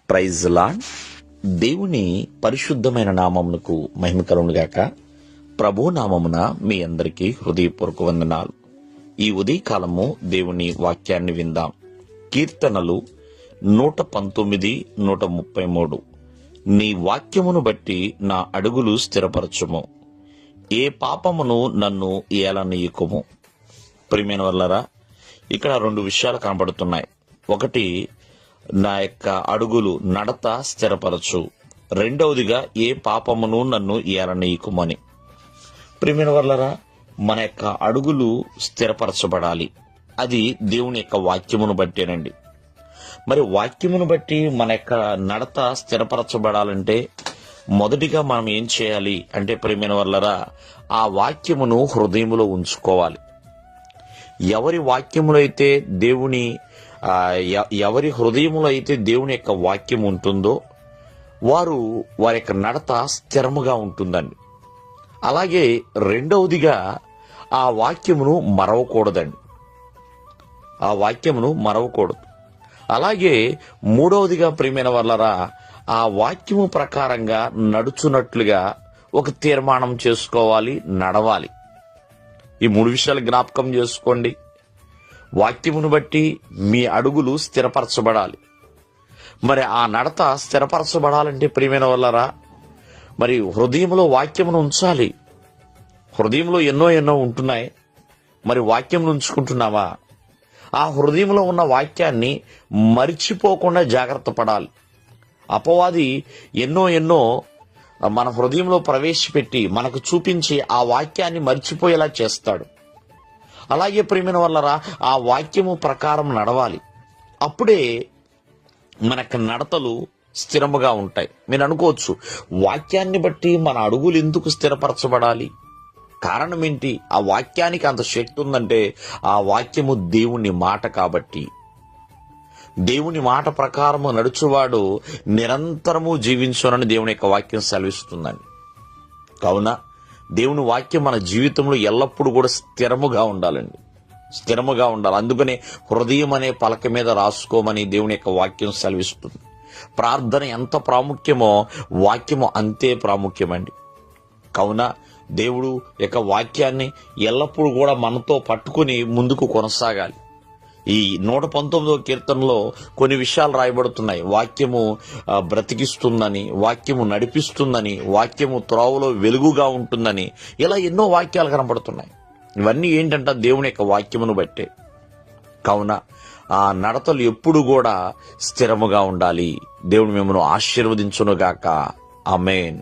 Praise lord. దేవుని పరిశుద్ధమైన నామమునకు మహిమ కలుగునుగాక. ప్రభు నామమున మీ అందరికీ హృదయపూర్వక వందనాలు. ఈ ఉదయకాలము దేవుని వాక్యాన్ని విందాం. కీర్తనలు 119, 133. నీ వాక్యమును బట్టి నా అడుగులు స్థిరపరచుము, ఏ పాపమును నన్ను ఏలనీయకుము. ప్రియమైన వల్లరా, ఇక్కడ 2 విషయాలు కనబడుతున్నాయి. ఒకటి, నా యొక్క అడుగులు నడత స్థిరపరచు. రెండవదిగా, ఏ పాపమును నన్ను ఏలనీయకుమని. ప్రియమైన వల్లరా, మన యొక్క అడుగులు స్థిరపరచబడాలి. అది దేవుని యొక్క వాక్యమును బట్టేనండి. మరి వాక్యమును బట్టి మన యొక్క నడత స్థిరపరచబడాలంటే మొదటిగా మనం ఏం చేయాలి అంటే, ప్రియమైన వల్లరా, ఆ వాక్యమును హృదయములో ఉంచుకోవాలి. ఎవరి వాక్యములో అయితే ఎవరి హృదయములో అయితే దేవుని యొక్క వాక్యం ఉంటుందో వారి యొక్క నడత స్థిరముగా ఉంటుందండి. అలాగే రెండవదిగా, ఆ వాక్యమును మరవకూడదండి. ఆ వాక్యమును మరవకూడదు. అలాగే మూడవదిగా, ప్రియమైన వల్లరా, ఆ వాక్యము ప్రకారంగా నడుచున్నట్లుగా ఒక తీర్మానం చేసుకోవాలి, నడవాలి. ఈ 3 విషయాలు జ్ఞాపకం చేసుకోండి. వాక్యమును బట్టి మీ అడుగులు స్థిరపరచబడాలి. మరి ఆ నడత స్థిరపరచబడాలంటే, ప్రియమైన వల్లరా, మరి హృదయంలో వాక్యమును ఉంచాలి. హృదయంలో ఎన్నో ఉంటున్నాయి. మరి వాక్యం ఉంచుకుంటున్నావా? ఆ హృదయంలో ఉన్న వాక్యాన్ని మరిచిపోకుండా జాగ్రత్త పడాలి. అపవాది ఎన్నో మన హృదయంలో ప్రవేశపెట్టి మనకు చూపించి ఆ వాక్యాన్ని మర్చిపోయేలా చేస్తాడు. అలాగే ప్రియమైన వల్లరా, ఆ వాక్యము ప్రకారం నడవాలి. అప్పుడే మనకు నడతలు స్థిరముగా ఉంటాయి. మీరు అనుకోవచ్చు, వాక్యాన్ని బట్టి మన అడుగులు ఎందుకు స్థిరపరచబడాలి? కారణం ఏంటి? ఆ వాక్యానికి అంత శక్తి ఉందంటే ఆ వాక్యము దేవుని మాట కాబట్టి. దేవుని మాట ప్రకారము నడుచువాడు నిరంతరము జీవించునని దేవుని యొక్క వాక్యం సెలవిస్తుందండి. కావున దేవుని వాక్యం మన జీవితంలో ఎల్లప్పుడూ కూడా స్థిరముగా ఉండాలండి. స్థిరముగా ఉండాలి. అందుకనే హృదయం అనే పలక మీద రాసుకోమని దేవుని యొక్క వాక్యం సెలవిస్తుంది. ప్రార్థన ఎంత ప్రాముఖ్యమో వాక్యము అంతే ప్రాముఖ్యమండి. కావున దేవుడు యొక్క వాక్యాన్ని ఎల్లప్పుడూ కూడా మనతో పట్టుకుని ముందుకు కొనసాగాలి. ఈ 119వ కీర్తనలో కొన్ని విషయాలు రాయబడుతున్నాయి. వాక్యము బ్రతికిస్తుందని, వాక్యము నడిపిస్తుందని, వాక్యము త్రోవలో వెలుగుగా ఉంటుందని, ఇలా ఎన్నో వాక్యాలు కనబడుతున్నాయి. ఇవన్నీ ఏంటంటే దేవుని యొక్క వాక్యమును బట్టే. కావున ఆ నడతలు ఎప్పుడు కూడా స్థిరముగా ఉండాలి. దేవుడు మిమ్మల్ని ఆశీర్వదించునుగాక. ఆమేన్.